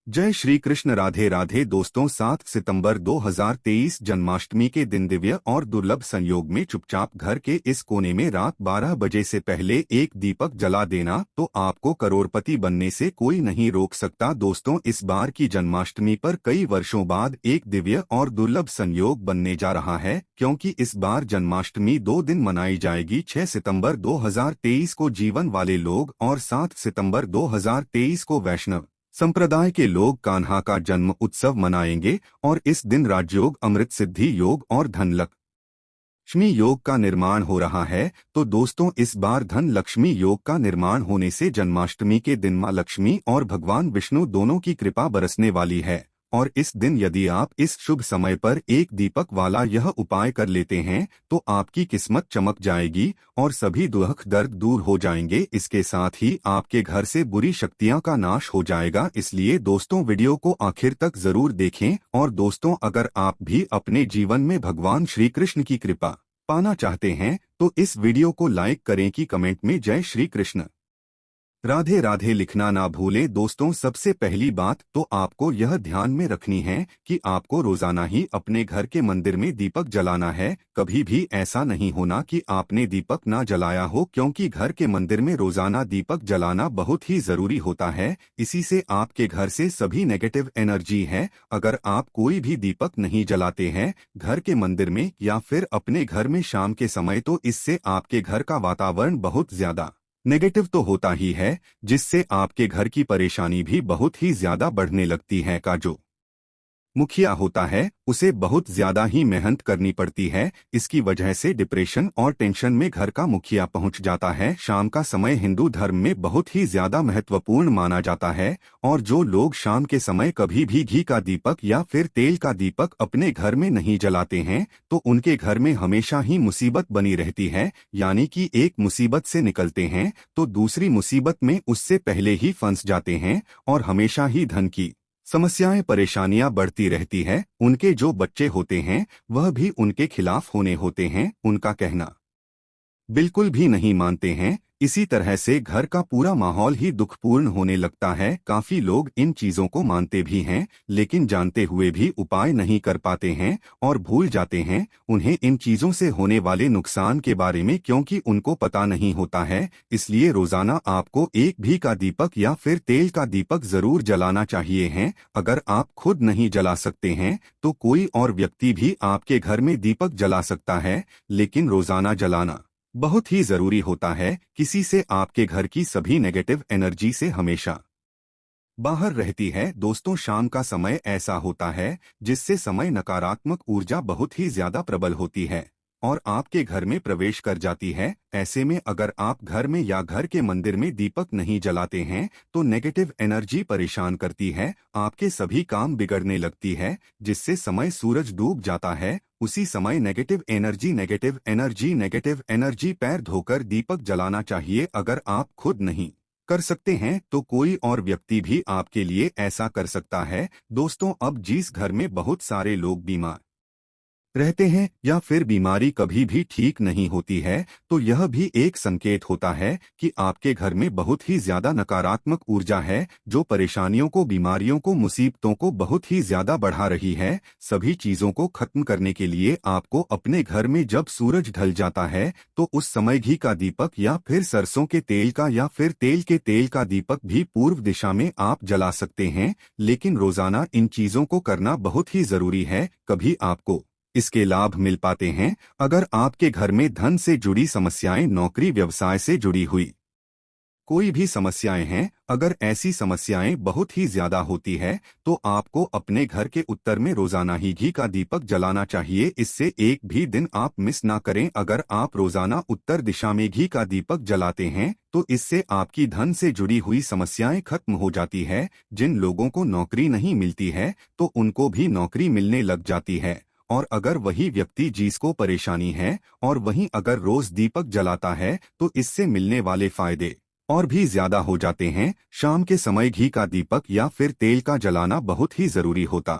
जय श्री कृष्ण। राधे राधे दोस्तों, 7 सितंबर 2023 जन्माष्टमी के दिन दिव्य और दुर्लभ संयोग में चुपचाप घर के इस कोने में रात 12 बजे से पहले एक दीपक जला देना तो आपको करोड़पति बनने से कोई नहीं रोक सकता। दोस्तों, इस बार की जन्माष्टमी पर कई वर्षों बाद एक दिव्य और दुर्लभ संयोग बनने जा रहा है, क्योंकि इस बार जन्माष्टमी 2 दिन मनाई जाएगी। 6 सितंबर 2023 को जीवन वाले लोग और 7 सितंबर 2023 को वैष्णव संप्रदाय के लोग कान्हा का जन्म उत्सव मनाएंगे और इस दिन राजयोग, अमृत सिद्धि योग और धन लक्ष्मी योग का निर्माण हो रहा है। तो दोस्तों, इस बार धन लक्ष्मी योग का निर्माण होने से जन्माष्टमी के दिन मां लक्ष्मी और भगवान विष्णु दोनों की कृपा बरसने वाली है। और इस दिन यदि आप इस शुभ समय पर एक दीपक वाला यह उपाय कर लेते हैं तो आपकी किस्मत चमक जाएगी और सभी दुख दर्द दूर हो जाएंगे। इसके साथ ही आपके घर से बुरी शक्तियां का नाश हो जाएगा। इसलिए दोस्तों, वीडियो को आखिर तक जरूर देखें। और दोस्तों, अगर आप भी अपने जीवन में भगवान श्री कृष्ण की कृपा पाना चाहते हैं तो इस वीडियो को लाइक करें कि कमेंट में जय श्री कृष्ण राधे राधे लिखना ना भूलें। दोस्तों, सबसे पहली बात तो आपको यह ध्यान में रखनी है कि आपको रोजाना ही अपने घर के मंदिर में दीपक जलाना है। कभी भी ऐसा नहीं होना कि आपने दीपक ना जलाया हो, क्योंकि घर के मंदिर में रोजाना दीपक जलाना बहुत ही जरूरी होता है। इसी से आपके घर से सभी नेगेटिव एनर्जी है। अगर आप कोई भी दीपक नहीं जलाते हैं घर के मंदिर में या फिर अपने घर में शाम के समय, तो इससे आपके घर का वातावरण बहुत ज्यादा नेगेटिव तो होता ही है, जिससे आपके घर की परेशानी भी बहुत ही ज्यादा बढ़ने लगती है। का जो मुखिया होता है उसे बहुत ज्यादा ही मेहनत करनी पड़ती है। इसकी वजह से डिप्रेशन और टेंशन में घर का मुखिया पहुंच जाता है। शाम का समय हिंदू धर्म में बहुत ही ज्यादा महत्वपूर्ण माना जाता है और जो लोग शाम के समय कभी भी घी का दीपक या फिर तेल का दीपक अपने घर में नहीं जलाते हैं तो उनके घर में हमेशा ही मुसीबत बनी रहती है। यानी कि एक मुसीबत से निकलते हैं तो दूसरी मुसीबत में उससे पहले ही फंस जाते हैं और हमेशा ही धन की समस्याएं, परेशानियां बढ़ती रहती है। उनके जो बच्चे होते हैं वह भी उनके खिलाफ होने होते हैं, उनका कहना बिल्कुल भी नहीं मानते हैं। इसी तरह से घर का पूरा माहौल ही दुखपूर्ण होने लगता है। काफी लोग इन चीजों को मानते भी हैं, लेकिन जानते हुए भी उपाय नहीं कर पाते हैं और भूल जाते हैं उन्हें इन चीजों से होने वाले नुकसान के बारे में, क्योंकि उनको पता नहीं होता है। इसलिए रोजाना आपको एक घी का दीपक या फिर तेल का दीपक जरूर जलाना चाहिए है। अगर आप खुद नहीं जला सकते हैं तो कोई और व्यक्ति भी आपके घर में दीपक जला सकता है, लेकिन रोजाना जलाना बहुत ही जरूरी होता है। किसी से आपके घर की सभी नेगेटिव एनर्जी से हमेशा बाहर रहती है। दोस्तों, शाम का समय ऐसा होता है जिससे समय नकारात्मक ऊर्जा बहुत ही ज्यादा प्रबल होती है और आपके घर में प्रवेश कर जाती है। ऐसे में अगर आप घर में या घर के मंदिर में दीपक नहीं जलाते हैं तो नेगेटिव एनर्जी परेशान करती है, आपके सभी काम बिगड़ने लगती है, जिससे समय सूरज डूब जाता है उसी समय नेगेटिव एनर्जी नेगेटिव एनर्जी पैर धोकर दीपक जलाना चाहिए। अगर आप खुद नहीं कर सकते हैं तो कोई और व्यक्ति भी आपके लिए ऐसा कर सकता है। दोस्तों, अब जिस घर में बहुत सारे लोग बीमार रहते हैं या फिर बीमारी कभी भी ठीक नहीं होती है तो यह भी एक संकेत होता है कि आपके घर में बहुत ही ज्यादा नकारात्मक ऊर्जा है, जो परेशानियों को, बीमारियों को, मुसीबतों को बहुत ही ज्यादा बढ़ा रही है। सभी चीजों को खत्म करने के लिए आपको अपने घर में जब सूरज ढल जाता है तो उस समय घी का दीपक या फिर सरसों के तेल का या फिर तेल के तेल का दीपक भी पूर्व दिशा में आप जला सकते हैं, लेकिन रोजाना इन चीजों को करना बहुत ही जरूरी है। कभी आपको इसके लाभ मिल पाते हैं अगर आपके घर में धन से जुड़ी समस्याएं, नौकरी व्यवसाय से जुड़ी हुई कोई भी समस्याएं हैं। अगर ऐसी समस्याएं बहुत ही ज्यादा होती है तो आपको अपने घर के उत्तर में रोजाना ही घी का दीपक जलाना चाहिए। इससे एक भी दिन आप मिस ना करें। अगर आप रोजाना उत्तर दिशा में घी का दीपक जलाते हैं तो इससे आपकी धन से जुड़ी हुई समस्याएं खत्म हो जाती है। जिन लोगों को नौकरी नहीं मिलती है तो उनको भी नौकरी मिलने लग जाती है। और अगर वही व्यक्ति जिसको परेशानी है और वहीं अगर रोज दीपक जलाता है तो इससे मिलने वाले फायदे और भी ज्यादा हो जाते हैं। शाम के समय घी का दीपक या फिर तेल का जलाना बहुत ही जरूरी होता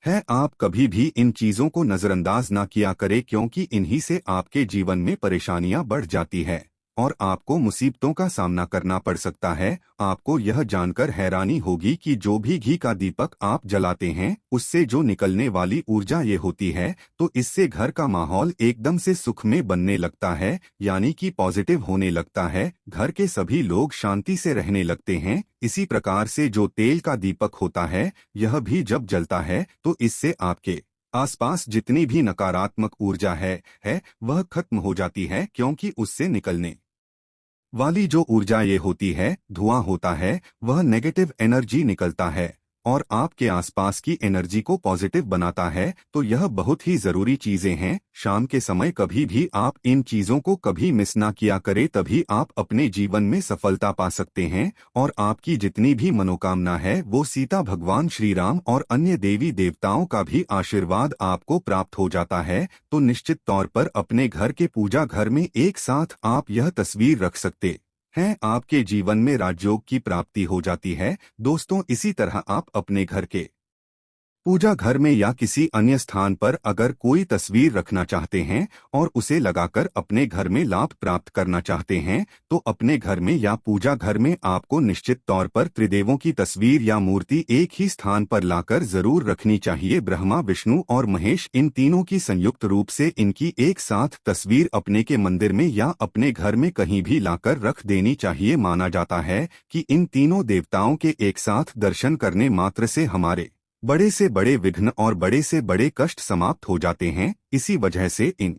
है। आप कभी भी इन चीजों को नजरअंदाज ना किया करें, क्योंकि इन्हीं से आपके जीवन में परेशानियां बढ़ जाती है। और आपको मुसीबतों का सामना करना पड़ सकता है। आपको यह जानकर हैरानी होगी कि जो भी घी का दीपक आप जलाते हैं उससे जो निकलने वाली ऊर्जा ये होती है, तो इससे घर का माहौल एकदम से सुखमय बनने लगता है, यानी कि पॉजिटिव होने लगता है। घर के सभी लोग शांति से रहने लगते हैं। इसी प्रकार से जो तेल का दीपक होता है, यह भी जब जलता है तो इससे आपके आसपास जितनी भी नकारात्मक ऊर्जा है वह खत्म हो जाती है, क्योंकि उससे निकलने वाली जो ऊर्जा ये होती है, धुआं होता है, वह नेगेटिव एनर्जी निकलता है और आपके आसपास की एनर्जी को पॉजिटिव बनाता है। तो यह बहुत ही जरूरी चीजें हैं। शाम के समय कभी भी आप इन चीजों को कभी मिस ना किया करें, तभी आप अपने जीवन में सफलता पा सकते हैं और आपकी जितनी भी मनोकामना है वो सीता भगवान श्री राम और अन्य देवी देवताओं का भी आशीर्वाद आपको प्राप्त हो जाता है। तो निश्चित तौर पर अपने घर के पूजा घर में एक साथ आप यह तस्वीर रख सकते हैं। आपके जीवन में राजयोग की प्राप्ति हो जाती है। दोस्तों, इसी तरह आप अपने घर के पूजा घर में या किसी अन्य स्थान पर अगर कोई तस्वीर रखना चाहते हैं और उसे लगाकर अपने घर में लाभ प्राप्त करना चाहते हैं, तो अपने घर में या पूजा घर में आपको निश्चित तौर पर त्रिदेवों की तस्वीर या मूर्ति एक ही स्थान पर लाकर जरूर रखनी चाहिए। ब्रह्मा, विष्णु और महेश, इन तीनों की संयुक्त रूप से इनकी एक साथ तस्वीर अपने के मंदिर में या अपने घर में कहीं भी लाकर रख देनी चाहिए। माना जाता है कि इन तीनों देवताओं के एक साथ दर्शन करने मात्र से हमारे बड़े से बड़े विघ्न और बड़े से बड़े कष्ट समाप्त हो जाते हैं। इसी वजह से इन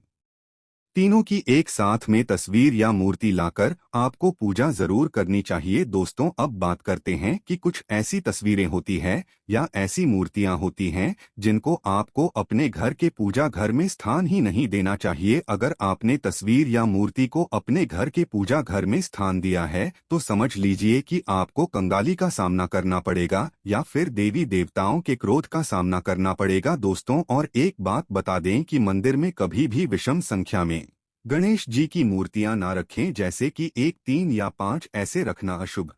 तीनों की एक साथ में तस्वीर या मूर्ति लाकर आपको पूजा जरूर करनी चाहिए। दोस्तों, अब बात करते हैं कि कुछ ऐसी तस्वीरें होती है या ऐसी मूर्तियां होती हैं जिनको आपको अपने घर के पूजा घर में स्थान ही नहीं देना चाहिए। अगर आपने तस्वीर या मूर्ति को अपने घर के पूजा घर में स्थान दिया है तो समझ लीजिए कि आपको कंगाली का सामना करना पड़ेगा या फिर देवी देवताओं के क्रोध का सामना करना पड़ेगा। दोस्तों, और एक बात बता दें कि मंदिर में कभी भी विषम संख्या में गणेश जी की मूर्तियां ना रखें, जैसे कि 1, 3 या 5 ऐसे रखना अशुभ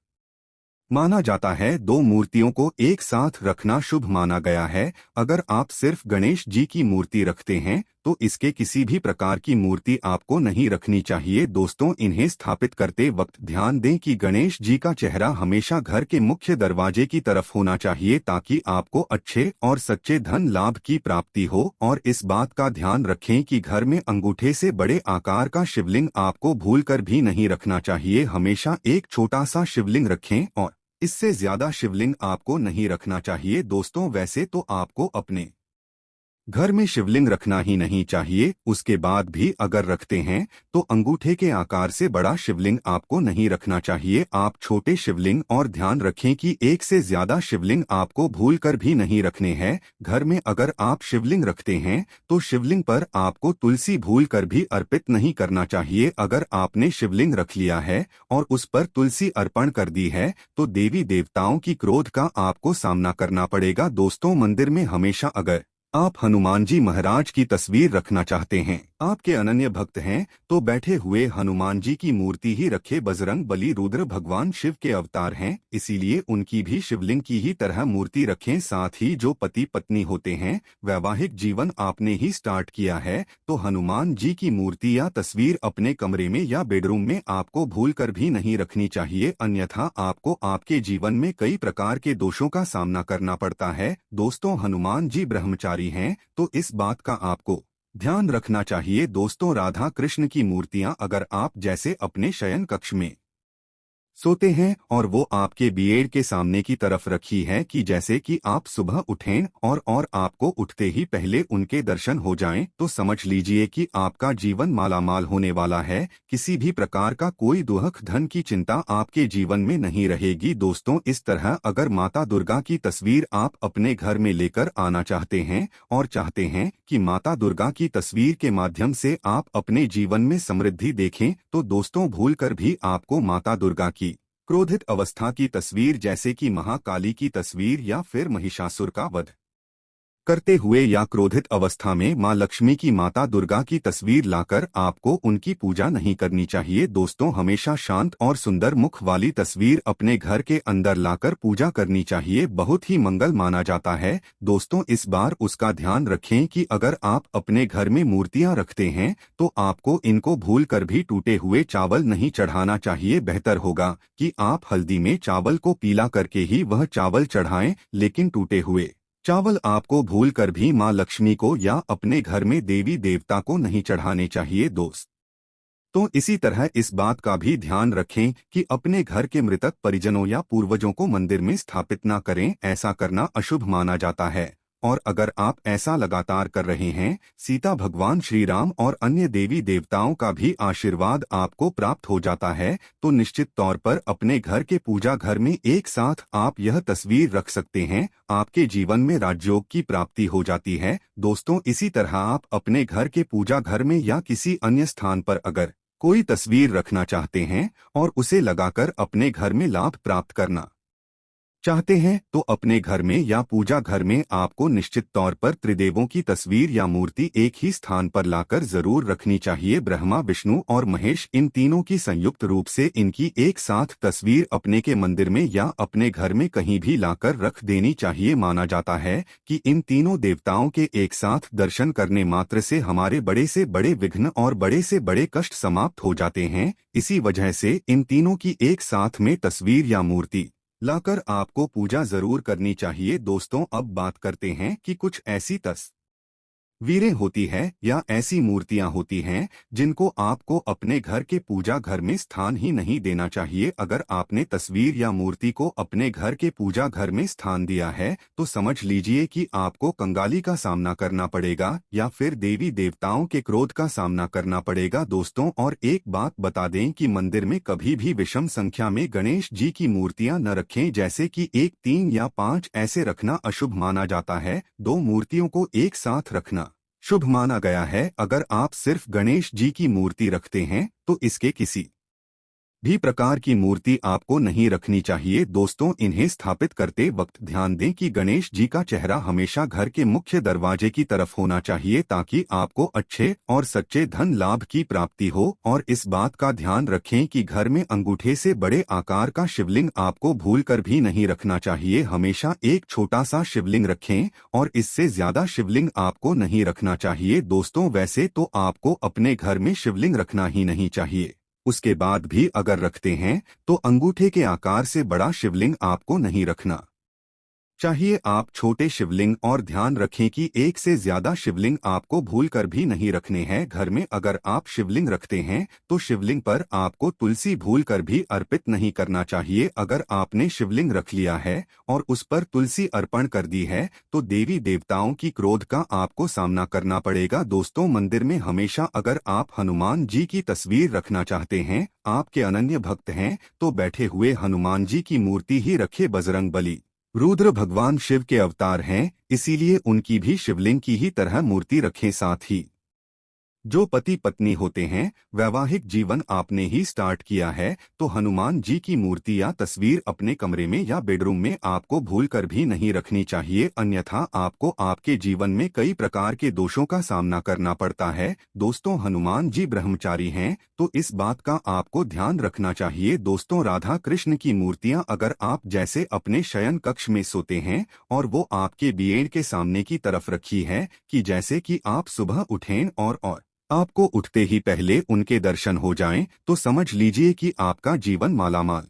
माना जाता है। 2 मूर्तियों को एक साथ रखना शुभ माना गया है। अगर आप सिर्फ गणेश जी की मूर्ति रखते हैं तो इसके किसी भी प्रकार की मूर्ति आपको नहीं रखनी चाहिए। दोस्तों, इन्हें स्थापित करते वक्त ध्यान दें कि गणेश जी का चेहरा हमेशा घर के मुख्य दरवाजे की तरफ होना चाहिए, ताकि आपको अच्छे और सच्चे धन लाभ की प्राप्ति हो। और इस बात का ध्यान रखें कि घर में अंगूठे से बड़े आकार का शिवलिंग आपको भूलकर भी नहीं रखना चाहिए। हमेशा एक छोटा सा शिवलिंग रखें और इससे ज्यादा शिवलिंग आपको नहीं रखना चाहिए। दोस्तों, वैसे तो आपको अपने घर में शिवलिंग रखना ही नहीं चाहिए, उसके बाद भी अगर रखते हैं तो अंगूठे के आकार से बड़ा शिवलिंग आपको नहीं रखना चाहिए। आप छोटे शिवलिंग, और ध्यान रखें कि एक से ज्यादा शिवलिंग आपको भूलकर भी नहीं रखने हैं। घर में अगर आप शिवलिंग रखते हैं तो शिवलिंग पर आपको तुलसी भूलकर भी अर्पित नहीं करना चाहिए। अगर आपने शिवलिंग रख लिया है और उस पर तुलसी अर्पण कर दी है तो देवी देवताओं की क्रोध का आपको सामना करना पड़ेगा। दोस्तों, मंदिर में हमेशा अगर आप हनुमान जी महाराज की तस्वीर रखना चाहते हैं, आपके अनन्य भक्त हैं, तो बैठे हुए हनुमान जी की मूर्ति ही रखे। बजरंग बली रुद्र भगवान शिव के अवतार हैं, इसीलिए उनकी भी शिवलिंग की ही तरह मूर्ति रखें। साथ ही जो पति पत्नी होते हैं, वैवाहिक जीवन आपने ही स्टार्ट किया है तो हनुमान जी की मूर्ति या तस्वीर अपने कमरे में या बेडरूम में आपको भूलकर भी नहीं रखनी चाहिए, अन्यथा आपको आपके जीवन में कई प्रकार के दोषों का सामना करना पड़ता है। दोस्तों, हनुमान जी ब्रह्मचारी हैं तो इस बात का आपको ध्यान रखना चाहिए। दोस्तों, राधा कृष्ण की मूर्तियां अगर आप जैसे अपने शयन कक्ष में सोते हैं और वो आपके बेड के सामने की तरफ रखी है कि जैसे कि आप सुबह उठें और आपको उठते ही पहले उनके दर्शन हो जाएं, तो समझ लीजिए कि आपका जीवन मालामाल होने वाला है। किसी भी प्रकार का कोई दुख धन की चिंता आपके जीवन में नहीं रहेगी। दोस्तों, इस तरह अगर माता दुर्गा की तस्वीर आप अपने घर में लेकर आना चाहते हैं और चाहते हैं कि माता दुर्गा की तस्वीर के माध्यम से आप अपने जीवन में समृद्धि देखें, तो दोस्तों भूलकर भी आपको माता दुर्गा की क्रोधित अवस्था की तस्वीर जैसे कि महाकाली की तस्वीर या फिर महिषासुर का वध करते हुए या क्रोधित अवस्था में मां लक्ष्मी की माता दुर्गा की तस्वीर लाकर आपको उनकी पूजा नहीं करनी चाहिए। दोस्तों, हमेशा शांत और सुंदर मुख वाली तस्वीर अपने घर के अंदर लाकर पूजा करनी चाहिए, बहुत ही मंगल माना जाता है। दोस्तों, इस बार उसका ध्यान रखें कि अगर आप अपने घर में मूर्तियां रखते हैं तो आपको इनको भूल कर भी टूटे हुए चावल नहीं चढ़ाना चाहिए। बेहतर होगा कि आप हल्दी में चावल को पीला करके ही वह चावल चढ़ाएं, लेकिन टूटे हुए चावल आपको भूल कर भी मां लक्ष्मी को या अपने घर में देवी देवता को नहीं चढ़ाने चाहिए। दोस्त, तो इसी तरह इस बात का भी ध्यान रखें कि अपने घर के मृतक परिजनों या पूर्वजों को मंदिर में स्थापित न करें, ऐसा करना अशुभ माना जाता है। और अगर आप ऐसा लगातार कर रहे हैं, सीता, भगवान श्री राम और अन्य देवी देवताओं का भी आशीर्वाद आपको प्राप्त हो जाता है, तो निश्चित तौर पर अपने घर के पूजा घर में एक साथ आप यह तस्वीर रख सकते हैं। आपके जीवन में राजयोग की प्राप्ति हो जाती है। दोस्तों, इसी तरह आप अपने घर के पूजा घर में या किसी अन्य स्थान पर अगर कोई तस्वीर रखना चाहते हैं और उसे लगाकर अपने घर में लाभ प्राप्त करना चाहते हैं, तो अपने घर में या पूजा घर में आपको निश्चित तौर पर त्रिदेवों की तस्वीर या मूर्ति एक ही स्थान पर लाकर जरूर रखनी चाहिए। ब्रह्मा, विष्णु और महेश, इन तीनों की संयुक्त रूप से इनकी एक साथ तस्वीर अपने के मंदिर में या अपने घर में कहीं भी लाकर रख देनी चाहिए। माना जाता है कि इन तीनों देवताओं के एक साथ दर्शन करने मात्र से हमारे बड़े से बड़े विघ्न और बड़े से बड़े कष्ट समाप्त हो जाते हैं। इसी वजह से इन तीनों की एक साथ में तस्वीर या मूर्ति लाकर आपको पूजा जरूर करनी चाहिए। दोस्तों, अब बात करते हैं कि कुछ ऐसी वीरें होती है या ऐसी मूर्तियां होती हैं जिनको आपको अपने घर के पूजा घर में स्थान ही नहीं देना चाहिए। अगर आपने तस्वीर या मूर्ति को अपने घर के पूजा घर में स्थान दिया है तो समझ लीजिए कि आपको कंगाली का सामना करना पड़ेगा या फिर देवी देवताओं के क्रोध का सामना करना पड़ेगा। दोस्तों, और एक बात बता दें कि मंदिर में कभी भी विषम संख्या में गणेश जी की मूर्तियां न रखें, जैसे कि 1, 3 या 5 ऐसे रखना अशुभ माना जाता है। 2 मूर्तियों को एक साथ रखना शुभ माना गया है। अगर आप सिर्फ गणेश जी की मूर्ति रखते हैं तो इसके किसी भी प्रकार की मूर्ति आपको नहीं रखनी चाहिए। दोस्तों, इन्हें स्थापित करते वक्त ध्यान दें कि गणेश जी का चेहरा हमेशा घर के मुख्य दरवाजे की तरफ होना चाहिए, ताकि आपको अच्छे और सच्चे धन लाभ की प्राप्ति हो। और इस बात का ध्यान रखें कि घर में अंगूठे से बड़े आकार का शिवलिंग आपको भूलकर भी नहीं रखना चाहिए। हमेशा एक छोटा सा शिवलिंग रखें और इससे ज्यादा शिवलिंग आपको नहीं रखना चाहिए। दोस्तों, वैसे तो आपको अपने घर में शिवलिंग रखना ही नहीं चाहिए, उसके बाद भी अगर रखते हैं तो अंगूठे के आकार से बड़ा शिवलिंग आपको नहीं रखना चाहिए। आप छोटे शिवलिंग, और ध्यान रखें कि एक से ज्यादा शिवलिंग आपको भूलकर भी नहीं रखने हैं। घर में अगर आप शिवलिंग रखते हैं तो शिवलिंग पर आपको तुलसी भूलकर भी अर्पित नहीं करना चाहिए। अगर आपने शिवलिंग रख लिया है और उस पर तुलसी अर्पण कर दी है तो देवी देवताओं की क्रोध का आपको सामना करना पड़ेगा। दोस्तों, मंदिर में हमेशा अगर आप हनुमान जी की तस्वीर रखना चाहते हैं, आपके अनन्य भक्त हैं, तो बैठे हुए हनुमान जी की मूर्ति ही रखे। बजरंग बली, रुद्र भगवान शिव के अवतार हैं, इसीलिए उनकी भी शिवलिंग की ही तरह मूर्ति रखें। साथ ही जो पति पत्नी होते हैं, वैवाहिक जीवन आपने ही स्टार्ट किया है, तो हनुमान जी की मूर्ति या तस्वीर अपने कमरे में या बेडरूम में आपको भूलकर भी नहीं रखनी चाहिए, अन्यथा आपको आपके जीवन में कई प्रकार के दोषों का सामना करना पड़ता है। दोस्तों, हनुमान जी ब्रह्मचारी हैं, तो इस बात का आपको ध्यान रखना चाहिए। दोस्तों, राधा कृष्ण की मूर्तियां अगर आप जैसे अपने शयन कक्ष में सोते हैं और वो आपके बेड के सामने की तरफ रखी है कि जैसे कि आप सुबह उठें और आपको उठते ही पहले उनके दर्शन हो जाएं, तो समझ लीजिए कि आपका जीवन मालामाल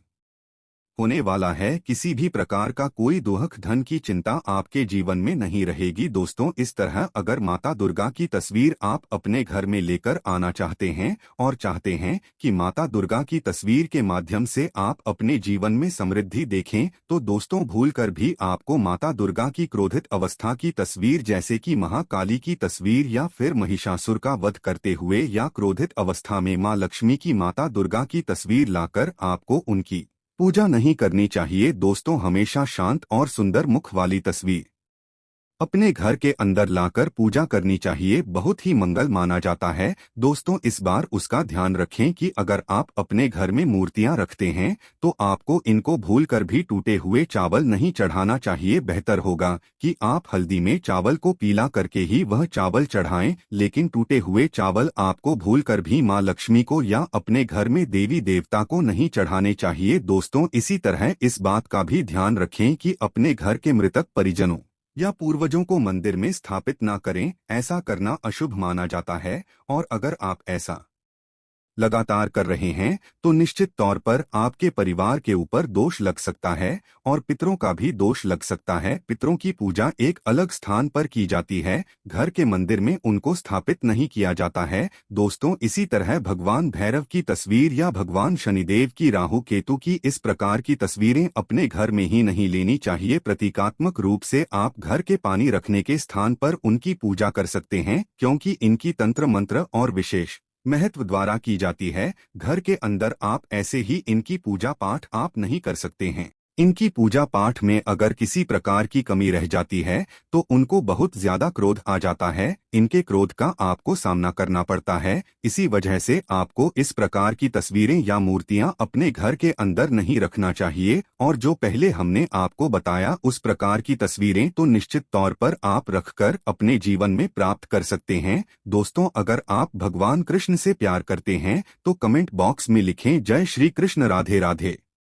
होने वाला है। किसी भी प्रकार का कोई दुख धन की चिंता आपके जीवन में नहीं रहेगी। दोस्तों, इस तरह अगर माता दुर्गा की तस्वीर आप अपने घर में लेकर आना चाहते हैं और चाहते हैं कि माता दुर्गा की तस्वीर के माध्यम से आप अपने जीवन में समृद्धि देखें, तो दोस्तों भूलकर भी आपको माता दुर्गा की क्रोधित अवस्था की तस्वीर, जैसे कि महाकाली की तस्वीर या फिर महिषासुर का वध करते हुए या क्रोधित अवस्था में मां लक्ष्मी की माता दुर्गा की तस्वीर लाकर आपको उनकी पूजा नहीं करनी चाहिए। दोस्तों, हमेशा शांत और सुंदर मुख वाली तस्वीर अपने घर के अंदर लाकर पूजा करनी चाहिए, बहुत ही मंगल माना जाता है। दोस्तों, इस बार उसका ध्यान रखें कि अगर आप अपने घर में मूर्तियां रखते हैं तो आपको इनको भूलकर भी टूटे हुए चावल नहीं चढ़ाना चाहिए। बेहतर होगा कि आप हल्दी में चावल को पीला करके ही वह चावल चढ़ाएं, लेकिन टूटे हुए चावल आपको भूलकर भी मां लक्ष्मी को या अपने घर में देवी देवता को नहीं चढ़ाने चाहिए। दोस्तों, इसी तरह इस बात का भी ध्यान रखें कि अपने घर के मृतक परिजनों या पूर्वजों को मंदिर में स्थापित ना करें, ऐसा करना अशुभ माना जाता है। और अगर आप ऐसा लगातार कर रहे हैं तो निश्चित तौर पर आपके परिवार के ऊपर दोष लग सकता है और पितरों का भी दोष लग सकता है। पितरों की पूजा एक अलग स्थान पर की जाती है, घर के मंदिर में उनको स्थापित नहीं किया जाता है। दोस्तों, इसी तरह भगवान भैरव की तस्वीर या भगवान शनिदेव की, राहु केतु की, इस प्रकार की तस्वीरें अपने घर में ही नहीं लेनी चाहिए। प्रतीकात्मक रूप से आप घर के पानी रखने के स्थान पर उनकी पूजा कर सकते हैं, क्योंकि इनकी तंत्र मंत्र और विशेष महत्व द्वारा की जाती है। घर के अंदर आप ऐसे ही इनकी पूजा पाठ आप नहीं कर सकते हैं। इनकी पूजा पाठ में अगर किसी प्रकार की कमी रह जाती है तो उनको बहुत ज्यादा क्रोध आ जाता है। इनके क्रोध का आपको सामना करना पड़ता है। इसी वजह से आपको इस प्रकार की तस्वीरें या मूर्तियां अपने घर के अंदर नहीं रखना चाहिए। और जो पहले हमने आपको बताया उस प्रकार की तस्वीरें तो निश्चित तौर पर आप रखकर अपने जीवन में प्राप्त कर सकते हैं। दोस्तों, अगर आप भगवान कृष्ण से प्यार करते हैं तो कमेंट बॉक्स में लिखें जय श्री कृष्ण, राधे राधे।